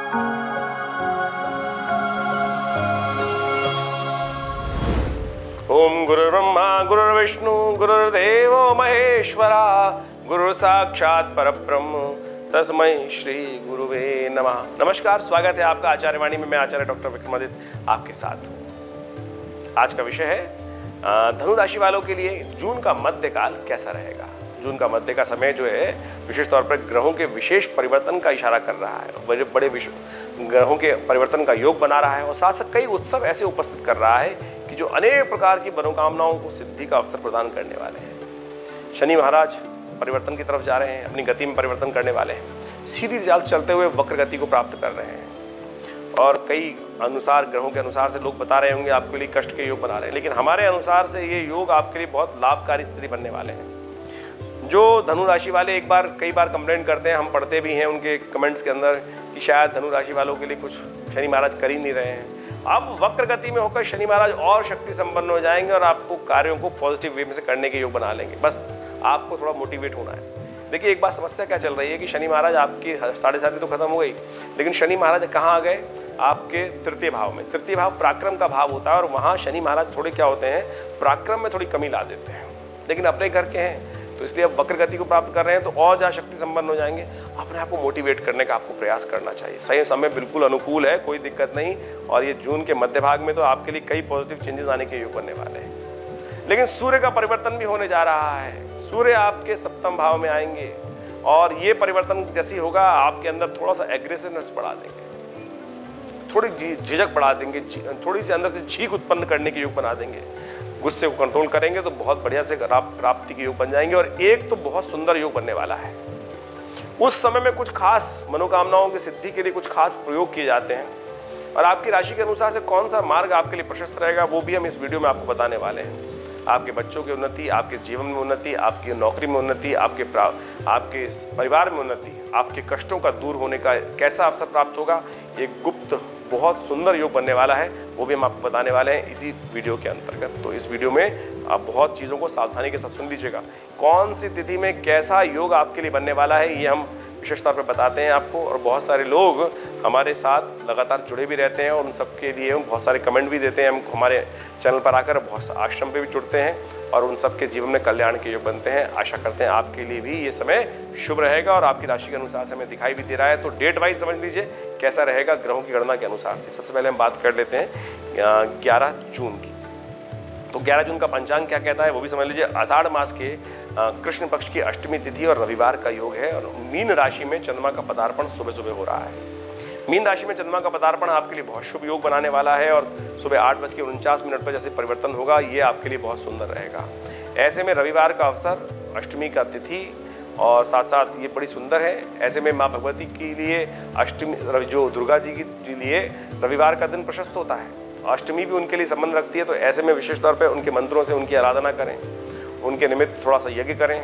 ओम गुरुर्ब्रह्मा गुरुर्विष्णु गुरुर्देवो महेश्वरा गुरु साक्षात परब्रह्म तस्मै श्री गुरुवे नमः। नमस्कार, स्वागत है आपका आचार्यवाणी में। मैं आचार्य डॉक्टर विक्रमादित्य आपके साथ हूँ। आज का विषय है धनु राशि वालों के लिए जून का मध्यकाल कैसा रहेगा। जून का मध्य का समय जो है विशेष तौर पर ग्रहों के विशेष परिवर्तन का इशारा कर रहा है। बड़े बड़े ग्रहों के परिवर्तन का योग बना रहा है और साथ साथ कई उत्सव ऐसे उपस्थित कर रहा है कि जो अनेक प्रकार की मनोकामनाओं को सिद्धि का अवसर प्रदान करने वाले हैं। शनि महाराज परिवर्तन की तरफ जा रहे हैं, अपनी गति में परिवर्तन करने वाले हैं, सीधी चाल चलते हुए वक्र गति को प्राप्त कर रहे हैं। और कई अनुसार ग्रहों के अनुसार से लोग बता रहे होंगे आपके लिए कष्ट के योग बना रहे हैं, लेकिन हमारे अनुसार से ये योग आपके लिए बहुत लाभकारी स्थिति बनने वाले हैं। जो धनु राशि वाले कई बार कंप्लेंट करते हैं, हम पढ़ते भी हैं उनके कमेंट्स के अंदर कि शायद धनु राशि वालों के लिए कुछ शनि महाराज कर ही नहीं रहे हैं। अब वक्र गति में होकर शनि महाराज और शक्ति संपन्न हो जाएंगे और आपको कार्यों को पॉजिटिव वे में से करने के योग बना लेंगे। बस आपको थोड़ा मोटिवेट होना है। देखिए, एक बात समस्या क्या चल रही है कि शनि महाराज आपकी 7.5 तो खत्म हो गई, लेकिन शनि महाराज कहाँ आ गए? आपके तृतीय भाव में। तृतीय भाव पराक्रम का भाव होता है और वहां शनि महाराज थोड़े क्या होते हैं, पराक्रम में थोड़ी कमी ला देते हैं, लेकिन अपने घर के हैं तो इसलिए अब वक्र गति को प्राप्त कर रहे हैं तो और ज्यादा शक्ति संपन्न हो जाएंगे। अपने आप को मोटिवेट करने का आपको प्रयास करना चाहिए। सही समय बिल्कुल अनुकूल है, कोई दिक्कत नहीं। और ये जून के मध्य भाग में तो आपके लिए कई पॉजिटिव चेंजेस आने के योग बनने वाले हैं। लेकिन सूर्य का परिवर्तन भी होने जा रहा है। सूर्य आपके सप्तम भाव में आएंगे और ये परिवर्तन जैसी होगा आपके अंदर थोड़ा सा एग्रेसिवनेस बढ़ा देंगे, थोड़ी झिझक बढ़ा देंगे, थोड़ी सी अंदर से झीक उत्पन्न करने के योग बना देंगे। गुस्से को कंट्रोल करेंगे तो बहुत बढ़िया से प्राप्ति के योग बन जाएंगे। और एक तो बहुत सुंदर योग बनने वाला है। उस समय में कुछ खास मनोकामनाओं की सिद्धि के लिए कुछ खास प्रयोग किए जाते हैं और आपकी राशि के अनुसार से कौन सा मार्ग आपके लिए प्रशस्त रहेगा वो भी हम इस वीडियो में आपको बताने वाले हैं। आपके बच्चों की उन्नति, आपके जीवन में उन्नति, आपकी नौकरी में उन्नति, आपके परिवार में उन्नति, आपके कष्टों का दूर होने का कैसा अवसर प्राप्त होगा, एक गुप्त बहुत सुंदर योग बनने वाला है, वो भी हम आपको बताने वाले हैं इसी वीडियो के अंतर्गत। तो इस वीडियो में आप बहुत चीजों को सावधानी के साथ सुन लीजिएगा। कौन सी तिथि में कैसा योग आपके लिए बनने वाला है ये हम विशेष तौर पर बताते हैं आपको। और बहुत सारे लोग हमारे साथ लगातार जुड़े भी रहते हैं और उन सबके लिए बहुत सारे कमेंट भी देते हैं। हम हमारे चैनल पर आकर बहुत आश्रम पे भी जुड़ते हैं और उन सबके जीवन में कल्याण के योग बनते हैं। आशा करते हैं आपके लिए भी ये समय शुभ रहेगा और आपकी राशि के अनुसार से हमें दिखाई भी दे रहा है। तो डेट वाइज समझ लीजिए कैसा रहेगा ग्रहों की गणना के अनुसार से। सबसे पहले हम बात कर लेते हैं 11 जून की। तो 11 जून का पंचांग क्या कहता है वो भी समझ लीजिए। आषाढ़ मास के कृष्ण पक्ष की अष्टमी तिथि और रविवार का योग है और मीन राशि में चंद्रमा का पदार्पण सुबह सुबह हो रहा है। मीन राशि में चंद्रमा का पदार्पण आपके लिए बहुत शुभ योग बनाने वाला है और सुबह 8:49 पर जैसे परिवर्तन होगा ये आपके लिए बहुत सुंदर रहेगा। ऐसे में रविवार का अवसर, अष्टमी का तिथि और साथ साथ ये बड़ी सुंदर है। ऐसे में माँ भगवती के लिए अष्टमी, जो दुर्गा जी के लिए रविवार का दिन प्रशस्त होता है, अष्टमी भी उनके लिए संबंध रखती है। तो ऐसे में विशेष तौर पर उनके मंत्रों से उनकी आराधना करें, उनके निमित्त थोड़ा सा यज्ञ करें।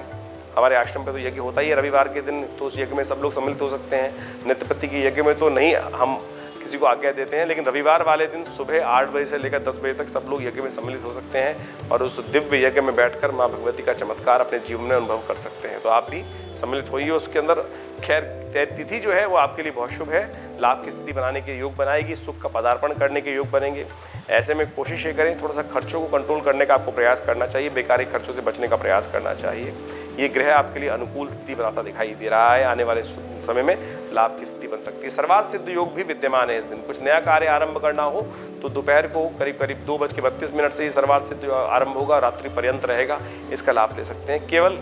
हमारे आश्रम पे तो यज्ञ होता ही है रविवार के दिन, तो उस यज्ञ में सब लोग सम्मिलित हो सकते हैं। नित्यपति के यज्ञ में तो नहीं हम किसी को आज्ञा देते हैं, लेकिन रविवार वाले दिन सुबह 8 बजे से लेकर 10 बजे तक सब लोग यज्ञ में सम्मिलित हो सकते हैं और उस दिव्य यज्ञ में बैठकर माँ भगवती का चमत्कार अपने जीवन में अनुभव कर सकते हैं। तो आप भी सम्मिलित होइए उसके अंदर। खैर, तिथि जो है वो आपके लिए बहुत शुभ है, लाभ की स्थिति बनाने के योग बनाएगी, सुख का पदार्पण करने के योग बनेंगे। ऐसे में कोशिश ये करें थोड़ा सा खर्चों को कंट्रोल करने का आपको प्रयास करना चाहिए, बेकारी खर्चों से बचने का प्रयास करना चाहिए। ये ग्रह आपके लिए अनुकूल स्थिति बनाता दिखाई दे रहा है। आने वाले समय में लाभ की स्थिति बन सकती है। सर्वार्थ सिद्ध योग भी विद्यमान है इस दिन। कुछ नया कार्य आरंभ करना हो तो दोपहर को करीब 2:32 से ही सर्वार्थ सिद्ध आरंभ होगा, रात्रि पर्यंत रहेगा, इसका लाभ ले सकते हैं। केवल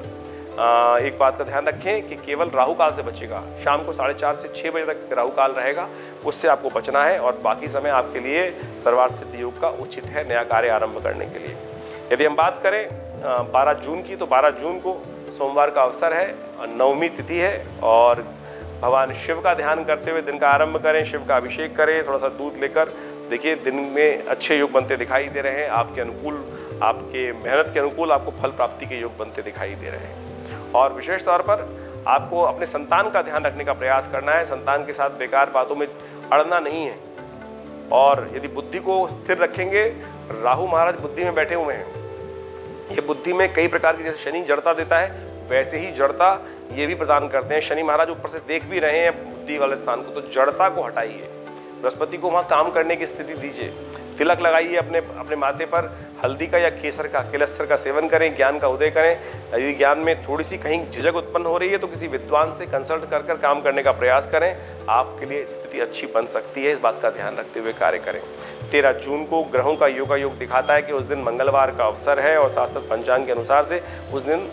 एक बात का ध्यान रखें कि केवल राहु काल से बचेगा। शाम को 4:30 से 6 बजे तक राहु काल रहेगा, उससे आपको बचना है और बाकी समय आपके लिए सर्वार्थ सिद्ध योग का उचित है नया कार्य आरंभ करने के लिए। यदि हम बात करें 12 जून की, तो 12 जून को सोमवार का अवसर है, नवमी तिथि है और भगवान शिव का ध्यान करते हुए दिन का आरंभ करें, शिव का अभिषेक करें, थोड़ा सा दूध लेकर। देखिए दिन में अच्छे योग बनते दिखाई दे रहे हैं, आपके अनुकूल, आपके मेहनत के अनुकूल आपको फल प्राप्ति के योग बनते दिखाई दे रहे हैं। और विशेष तौर पर आपको अपने संतान का ध्यान रखने का प्रयास करना है, संतान के साथ बेकार बातों में अड़ना नहीं है। और यदि बुद्धि को स्थिर रखेंगे, राहु महाराज बुद्धि में बैठे हुए हैं, ये बुद्धि में कई प्रकार की, जैसे शनि जड़ता देता है वैसे ही जड़ता ये भी प्रदान करते हैं। शनि महाराज ऊपर से देख भी रहे हैं बुद्धि वाले स्थान को, तो जड़ता को हटाइए, बृहस्पति को वहां काम करने की स्थिति दीजिए। तिलक लगाइए अपने माथे पर, हल्दी का या केसर का, केलस्तर का सेवन करें, ज्ञान का उदय करें। यदि ज्ञान में थोड़ी सी कहीं झिझक उत्पन्न हो रही है तो किसी विद्वान से कंसल्ट कर काम करने का प्रयास करें, आपके लिए स्थिति अच्छी बन सकती है। इस बात का ध्यान रखते हुए कार्य करें। 13 जून को ग्रहों का योगायोग दिखाता है कि उस दिन मंगलवार का अवसर है और साथ साथ पंचांग के अनुसार से उस दिन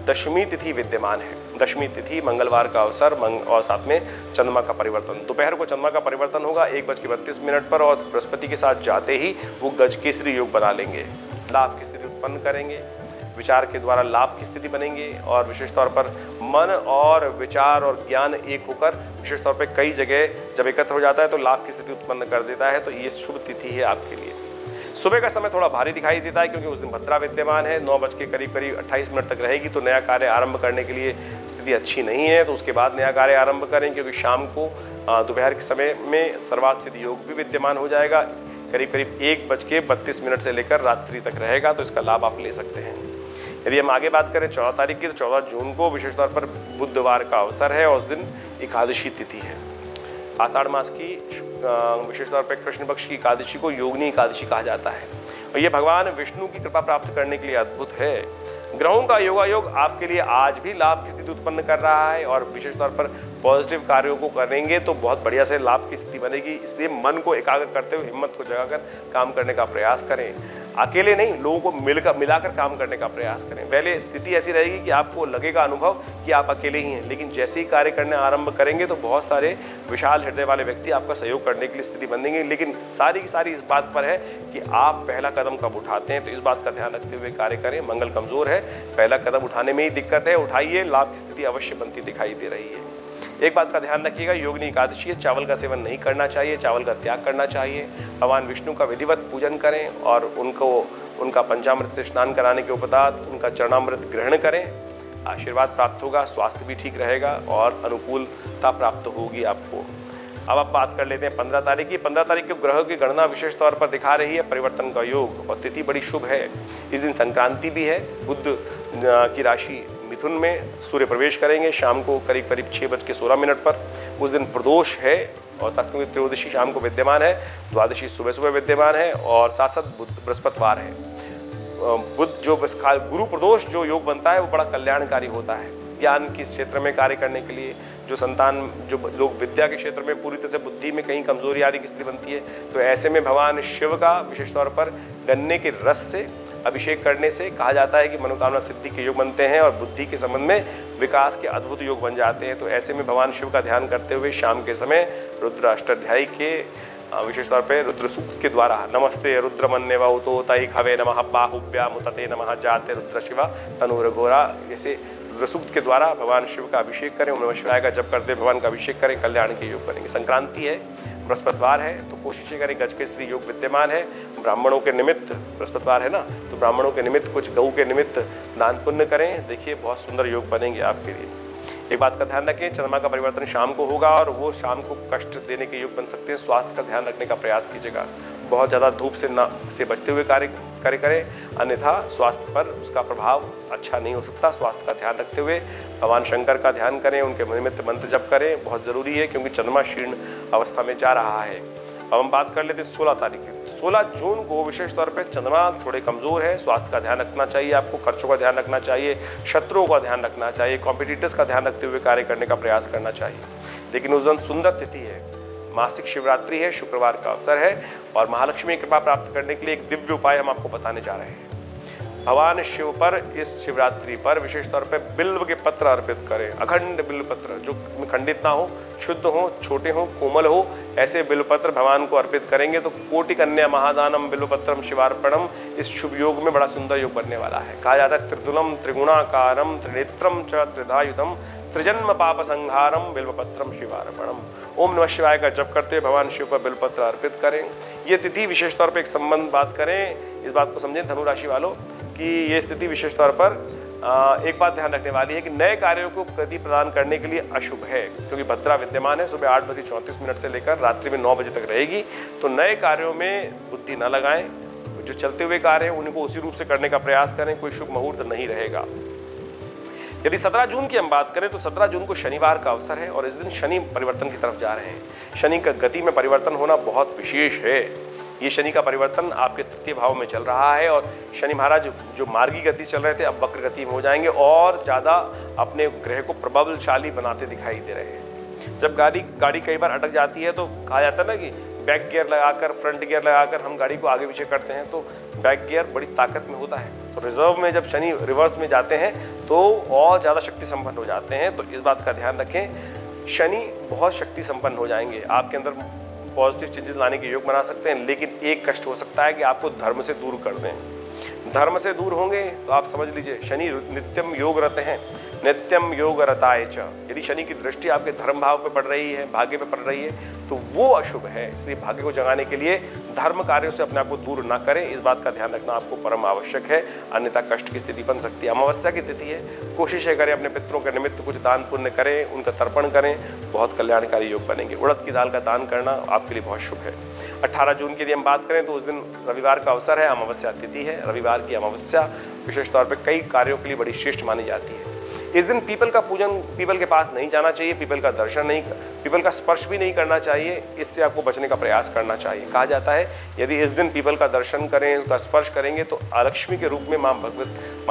दशमी तिथि विद्यमान है। दशमी तिथि मंगलवार का अवसर और साथ में चंद्रमा का परिवर्तन। दोपहर को चंद्रमा का परिवर्तन होगा 1:32 पर और बृहस्पति के साथ जाते ही वो गजकेसरी योग बना लेंगे, लाभ की स्थिति उत्पन्न करेंगे, विचार के द्वारा लाभ की स्थिति बनेंगे और विशेष तौर पर मन और विचार और ज्ञान एक होकर विशेष तौर पर कई जगह जब एकत्र हो जाता है तो लाभ की स्थिति उत्पन्न कर देता है। तो ये शुभ तिथि है आपके लिए। सुबह का समय थोड़ा भारी दिखाई देता है क्योंकि उस दिन भद्रा विद्यमान है, 9 बज के करीब 28 तक रहेगी, तो नया कार्य आरंभ करने के लिए स्थिति अच्छी नहीं है। तो उसके बाद नया कार्य आरंभ करें क्योंकि शाम को दोपहर के समय में सर्वार्थ सिद्ध योग भी विद्यमान हो जाएगा, करीब 1:32 से लेकर रात्रि तक रहेगा, तो इसका लाभ आप ले सकते हैं। यदि हम आगे बात करें 14 तारीख की, तो 14 जून को विशेष तौर पर बुधवार का अवसर है और उस दिन एकादशी तिथि है। आषाढ़ मास की विशेष तौर पर कृष्ण पक्ष की एकादशी को योगिनी एकादशी कहा जाता है और ये भगवान विष्णु की कृपा प्राप्त करने के लिए अद्भुत है। ग्रहों का योगायोग आपके लिए आज भी लाभ की स्थिति उत्पन्न कर रहा है और विशेष तौर पर पॉजिटिव कार्यों को करेंगे तो बहुत बढ़िया से लाभ की स्थिति बनेगी। इसलिए मन को एकाग्र करते हुए हिम्मत को जगाकर काम करने का प्रयास करें। अकेले नहीं, लोगों को मिलाकर काम करने का प्रयास करें। पहले स्थिति ऐसी रहेगी कि आपको लगेगा अनुभव कि आप अकेले ही हैं, लेकिन जैसे ही कार्य करने आरंभ करेंगे तो बहुत सारे विशाल हृदय वाले व्यक्ति आपका सहयोग करने के लिए स्थिति बनेंगे। लेकिन सारी की सारी इस बात पर है कि आप पहला कदम कब उठाते हैं, तो इस बात का ध्यान रखते हुए कार्य करें। मंगल कमजोर है, पहला कदम उठाने में ही दिक्कत है, उठाइए, लाभ की स्थिति अवश्य बनती दिखाई दे रही है। एक बात का ध्यान रखिएगा, योगिनी एकादशी है, चावल का सेवन नहीं करना चाहिए, चावल का त्याग करना चाहिए। भगवान विष्णु का विधिवत पूजन करें और उनका पंचामृत से स्नान कराने के उपरांत उनका चरणामृत ग्रहण करें, आशीर्वाद प्राप्त होगा, स्वास्थ्य भी ठीक रहेगा और अनुकूलता प्राप्त होगी आपको। अब आप बात कर लेते हैं 15 तारीख की। 15 तारीख के ग्रह की गणना विशेष तौर पर दिखा रही है परिवर्तन का योग और तिथि बड़ी शुभ है। इस दिन संक्रांति भी है। बुध की राशि मिथुन में सूर्य प्रवेश करेंगे शाम को करीब 6:16 पर। उस दिन प्रदोष है और साथ में त्रयोदशी शाम को विद्यमान है, द्वादशी सुबह विद्यमान है और साथ साथ बृहस्पतिवार है। बुध जो गुरु प्रदोष जो योग बनता है वो बड़ा कल्याणकारी होता है। ज्ञान के क्षेत्र में कार्य करने के लिए जो लोग विद्या के क्षेत्र में पूरी तरह से बुद्धि में कहीं कमजोरी आने की स्थिति बनती है, तो ऐसे में भगवान शिव का विशेष तौर पर गन्ने के रस से अभिषेक करने से कहा जाता है कि मनोकामना सिद्धि के योग बनते हैं और बुद्धि के संबंध में विकास के अद्भुत योग बन जाते हैं। तो ऐसे में भगवान शिव का ध्यान करते हुए शाम के समय रुद्र अष्टाध्यायी के विशेष तौर पर रुद्र सूक्त के द्वारा नमस्ते रुद्रमन्यवा उतो तई खवे नमः बाहुभ्याम उतते नमः जाते रुद्र शिवा तनुर्घोरा, ऐसे रुद्र सूक्त के द्वारा भगवान शिव का अभिषेक करें, नमः शिवाय का जप करते भगवान का अभिषेक करें, कल्याण के योग बनेंगे। संक्रांति है, बृहस्पतिवार है, तो कोशिश करें गजकेसरी योग विद्यमान है। ब्राह्मणों के निमित्त बृहस्पतिवार है ना, तो ब्राह्मणों के निमित्त कुछ गऊ के निमित्त दान पुण्य करें, देखिए बहुत सुंदर योग बनेंगे आपके लिए। एक बात का ध्यान रखें, चंद्रमा का परिवर्तन शाम को होगा और वो शाम को कष्ट देने के योग बन सकते हैं। स्वास्थ्य का ध्यान रखने का प्रयास कीजिएगा, बहुत ज्यादा धूप से बचते हुए कार्य करें, अन्यथा स्वास्थ्य पर उसका प्रभाव अच्छा नहीं हो सकता। स्वास्थ्य का ध्यान रखते हुए भगवान शंकर का ध्यान करें, उनके निमित्त मंत्र जप करें, बहुत जरूरी है क्योंकि चंद्रमा क्षीण अवस्था में जा रहा है। अब हम बात कर लेते हैं 16 तारीख की। 16 जून को विशेष तौर पर चंद्रमा थोड़े कमजोर है, स्वास्थ्य का ध्यान रखना चाहिए, आपको खर्चों का ध्यान रखना चाहिए, शत्रुओं का ध्यान रखना चाहिए, कॉम्पिटिटर्स का ध्यान रखते हुए कार्य करने का प्रयास करना चाहिए। लेकिन उस दिन सुंदर तिथि है, मासिक शिवरात्रि है, शुक्रवार का अवसर है और महालक्ष्मी की कृपा प्राप्त करने के लिए एक दिव्य उपाय हम आपको बताने जा रहे हैं। भगवान शिव पर इस शिवरात्रि पर विशेष तौर पर बिल्व के पत्र अर्पित करें, अखंड बिल्व पत्र जो खंडित ना हो, शुद्ध हो, छोटे हो, कोमल हो, ऐसे बिल्व पत्र भगवान को अर्पित करेंगे तो कोटि कन्या महादानम बिल्व पत्रम शिवार्पणम, इस शुभ योग में बड़ा सुंदर योग बनने वाला है। कहा जाता है त्रिदुलम त्रिगुणाकारम त्रिनेत्रम च त्रिधायुधम त्रिजन्म पाप संहारम बिल्वपत्रम शिवार्पणम। ओम नमः शिवाय का जप करते भगवान शिव पर बिल्वपत्र अर्पित करें। ये तिथि विशेष तौर पर एक संबंध बात करें, इस बात को समझें धनु राशि वालों कि ये स्थिति विशेष तौर पर एक बात ध्यान रखने वाली है कि नए कार्यों को गति प्रदान करने के लिए अशुभ है क्योंकि भद्रा विद्यमान है, सुबह 8:34 से लेकर रात्रि में 9 बजे तक रहेगी। तो नए कार्यों में बुद्धि न लगाएं, जो चलते हुए कार्य हैं उनको उसी रूप से करने का प्रयास करें, कोई शुभ मुहूर्त नहीं रहेगा। यदि 17 जून की हम बात करें तो 17 जून को शनिवार का अवसर है और इस दिन शनि परिवर्तन की तरफ जा रहे हैं। शनि का गति में परिवर्तन होना बहुत विशेष है। ये शनि का परिवर्तन आपके तृतीय भाव में चल रहा है और शनि महाराज जो मार्गी गति चल रहे थे अब वक्र गति में हो जाएंगे और ज्यादा अपने ग्रह को प्रबलशाली बनाते दिखाई दे रहे हैं। जब गाड़ी कई बार अटक जाती है तो कहा जाता है ना कि बैक गियर लगाकर फ्रंट गियर लगाकर हम गाड़ी को आगे पीछे करते हैं तो बैक गियर बड़ी ताकत में होता है। तो रिजर्व में जब शनि रिवर्स में जाते हैं तो और ज्यादा शक्ति संपन्न हो जाते हैं। तो इस बात का ध्यान रखें, शनि बहुत शक्ति संपन्न हो जाएंगे, आपके अंदर पॉजिटिव चेंजेस लाने के योग बना सकते हैं। लेकिन एक कष्ट हो सकता है कि आपको धर्म से दूर कर दें। धर्म से दूर होंगे तो आप समझ लीजिए शनि नित्यम योग रत हैं, नित्यम योग रताय च। यदि शनि की दृष्टि आपके धर्म भाव पे पड़ रही है, भाग्य पे पड़ रही है तो वो अशुभ है। इसलिए भाग्य को जगाने के लिए धर्म कार्यों से अपने आप को दूर ना करें, इस बात का ध्यान रखना आपको परम आवश्यक है, अन्यथा कष्ट की स्थिति बन सकती है। अमावस्या की तिथि है, कोशिश करें अपने पितरों के निमित्त कुछ दान पुण्य करें, उनका तर्पण करें, बहुत कल्याणकारी योग बनेंगे। उड़द की दाल का दान करना आपके लिए बहुत शुभ है। 18 जून की यदि हम बात करें तो उस दिन रविवार का अवसर है, अमावस्या तिथि है। रविवार की अमावस्या विशेष तौर पर कई कार्यों के लिए बड़ी श्रेष्ठ मानी जाती है। इस दिन पीपल का पूजन, पीपल के पास नहीं जाना चाहिए, पीपल का दर्शन नहीं, पीपल का स्पर्श भी नहीं करना चाहिए, इससे आपको बचने का प्रयास करना चाहिए। कहा जाता है यदि इस दिन पीपल का दर्शन करें, उसका स्पर्श करेंगे तो अलक्ष्मी के रूप में मां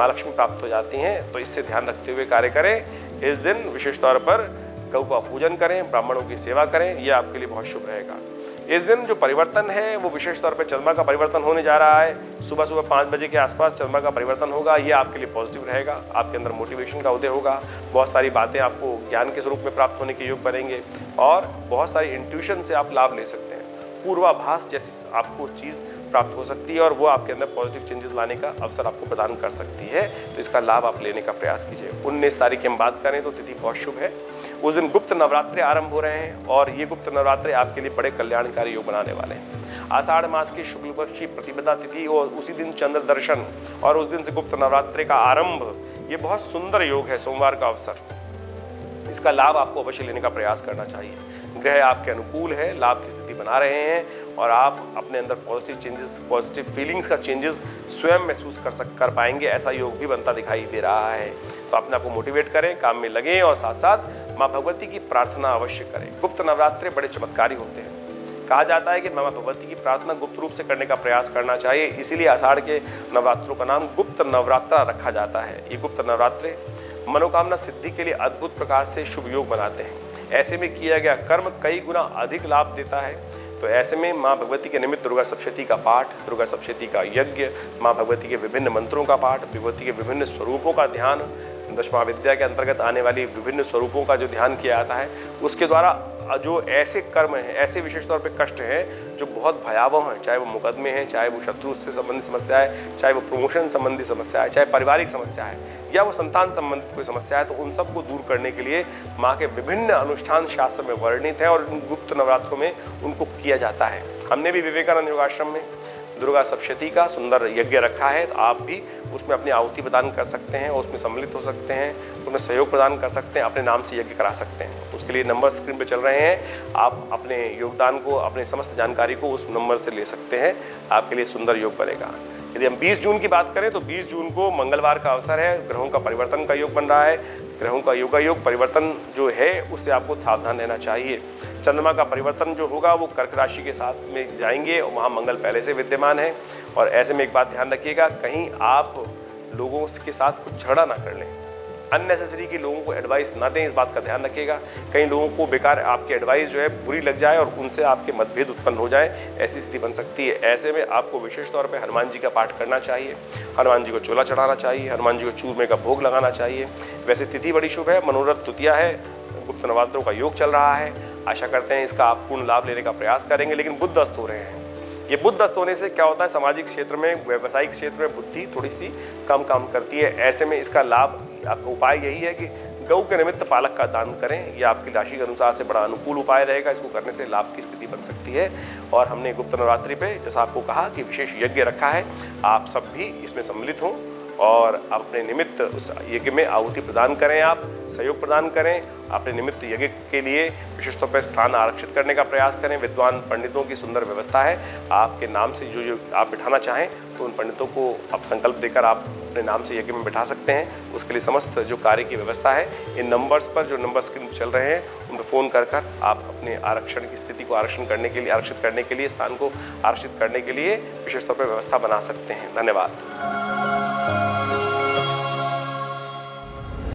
लक्ष्मी प्राप्त हो जाती हैं। तो इससे ध्यान रखते हुए कार्य करें। इस दिन विशेष तौर पर गौ का पूजन करें, ब्राह्मणों की सेवा करें, यह आपके लिए बहुत शुभ रहेगा। इस दिन जो परिवर्तन है वो विशेष तौर पर चंद्रमा का परिवर्तन होने जा रहा है। सुबह 5 बजे के आसपास चंद्रमा का परिवर्तन होगा, ये आपके लिए पॉजिटिव रहेगा। आपके अंदर मोटिवेशन का उदय होगा, बहुत सारी बातें आपको ज्ञान के स्वरूप में प्राप्त होने के योग बनेंगे और बहुत सारी इंट्यूशन से आप लाभ ले सकते हैं। पूर्वाभास जैसी आपको चीज प्राप्त हो सकती है और वो आपके अंदर पॉजिटिव चेंजेस लाने का अवसर आपको प्रदान कर सकती है। तो इसका लाभ आप लेने का प्रयास कीजिए। 19 तारीख की हम बात करें तो तिथि बहुत शुभ है। उस दिन गुप्त नवरात्रे आरंभ हो रहे हैं और ये गुप्त नवरात्रे आपके लिए बड़े कल्याणकारी योग बनाने वाले हैं। आषाढ़ मास की शुक्ल पक्ष की प्रतिपदा तिथि और उसी दिन चंद्र दर्शन और उस दिन से गुप्त नवरात्रे का आरंभ, ये बहुत सुंदर योग है, सोमवार का अवसर। इसका लाभ आपको अवश्य लेने का प्रयास करना चाहिए। ग्रह आपके अनुकूल है, लाभ की स्थिति बना रहे हैं और आप अपने अंदर पॉजिटिव चेंजेस, पॉजिटिव फीलिंग्स का चेंजेस स्वयं महसूस कर पाएंगे, ऐसा योग भी बनता दिखाई दे रहा है। तो अपने आप को मोटिवेट करें, काम में लगे और साथ साथ मां भगवती की प्रार्थना अवश्य करें। गुप्त नवरात्रे बड़े चमत्कारी होते हैं। कहा जाता है कि मां भगवती की प्रार्थना गुप्त रूप से करने का प्रयास करना चाहिए, इसीलिए आषाढ़ के नवरात्रों का नाम गुप्त नवरात्रा रखा जाता है। ये गुप्त नवरात्रे मनोकामना सिद्धि के लिए अद्भुत प्रकार से शुभ योग बनाते हैं। ऐसे में किया गया कर्म कई गुना अधिक लाभ देता है। तो ऐसे में मां भगवती के निमित्त दुर्गा सप्तशती का पाठ, दुर्गा सप्तशती का यज्ञ, मां भगवती के विभिन्न मंत्रों का पाठ, भगवती के विभिन्न स्वरूपों का ध्यान, दशमहाविद्या के अंतर्गत आने वाली विभिन्न स्वरूपों का जो ध्यान किया जाता है, उसके द्वारा जो ऐसे कर्म हैं, ऐसे विशेष तौर पे कष्ट हैं जो बहुत भयावह हैं, चाहे वो मुकदमे हैं, चाहे वो शत्रु से संबंधित समस्या है, चाहे वो प्रमोशन संबंधी समस्या है, चाहे पारिवारिक समस्या है या वो संतान संबंधित कोई समस्या है, तो उन सबको दूर करने के लिए माँ के विभिन्न अनुष्ठान शास्त्र में वर्णित है और गुप्त नवरात्रों में उनको किया जाता है। हमने भी विवेकानंद योगाश्रम में दुर्गा सप्तशती का सुंदर यज्ञ रखा है, तो आप भी उसमें अपनी आहुति प्रदान कर सकते हैं, उसमें सम्मिलित हो सकते हैं, उसमें सहयोग प्रदान कर सकते हैं, अपने नाम से यज्ञ करा सकते हैं। उसके लिए नंबर स्क्रीन पे चल रहे हैं, आप अपने योगदान को, अपने समस्त जानकारी को उस नंबर से ले सकते हैं। आपके लिए सुंदर योग बनेगा। यदि हम 20 जून की बात करें तो 20 जून को मंगलवार का अवसर है, ग्रहों का परिवर्तन का योग बन रहा है। ग्रहों का योग परिवर्तन जो है उससे आपको सावधान रहना चाहिए। चंद्रमा का परिवर्तन जो होगा वो कर्क राशि के साथ में जाएंगे और वहां मंगल पहले से विद्यमान है। और ऐसे में एक बात ध्यान रखिएगा, कहीं आप लोगों के साथ कुछ झगड़ा ना कर लें, अननेसेसरी की लोगों को एडवाइस ना दें, इस बात का ध्यान रखिएगा। कई लोगों को बेकार आपकी एडवाइस जो है बुरी लग जाए और उनसे आपके मतभेद उत्पन्न हो जाए, ऐसी स्थिति बन सकती है। ऐसे में आपको विशेष तौर पे हनुमान जी का पाठ करना चाहिए, हनुमान जी को चोला चढ़ाना चाहिए, हनुमान जी को चूरमे का भोग लगाना चाहिए। वैसे तिथि बड़ी शुभ है, मनोरथ तृतीया है, गुप्त नवरात्रों का योग चल रहा है। आशा करते हैं इसका आप पूर्ण लाभ लेने का प्रयास करेंगे। लेकिन बुध अस्त हो रहे हैं, ये बुध अस्त होने से क्या होता है, सामाजिक क्षेत्र में, व्यावसायिक क्षेत्र में बुद्धि थोड़ी सी कम काम करती है। ऐसे में इसका लाभ, आपका उपाय यही है कि गौ के निमित्त पालक का दान करें। यह आपकी राशि के अनुसार से बड़ा अनुकूल उपाय रहेगा। इसको करने से लाभ की स्थिति बन सकती है। और हमने गुप्त नवरात्रि पे जैसा आपको कहा कि विशेष यज्ञ रखा है, आप सब भी इसमें सम्मिलित हों और अपने निमित्त उस यज्ञ में आहुति प्रदान करें, आप सहयोग प्रदान करें, अपने निमित्त यज्ञ के लिए विशेष तौर पर स्थान आरक्षित करने का प्रयास करें। विद्वान पंडितों की सुंदर व्यवस्था है, आपके नाम से जो आप बिठाना चाहें तो उन पंडितों को आप संकल्प देकर आप अपने नाम से यज्ञ में बिठा सकते हैं। उसके लिए समस्त जो कार्य की व्यवस्था है, इन नंबर्स पर, जो नंबर स्क्रीन पर चल रहे हैं, उन पर फोन कर आप अपने आरक्षण की स्थिति को आरक्षित करने के लिए स्थान को आरक्षित करने के लिए विशेष तौर पर व्यवस्था बना सकते हैं। धन्यवाद।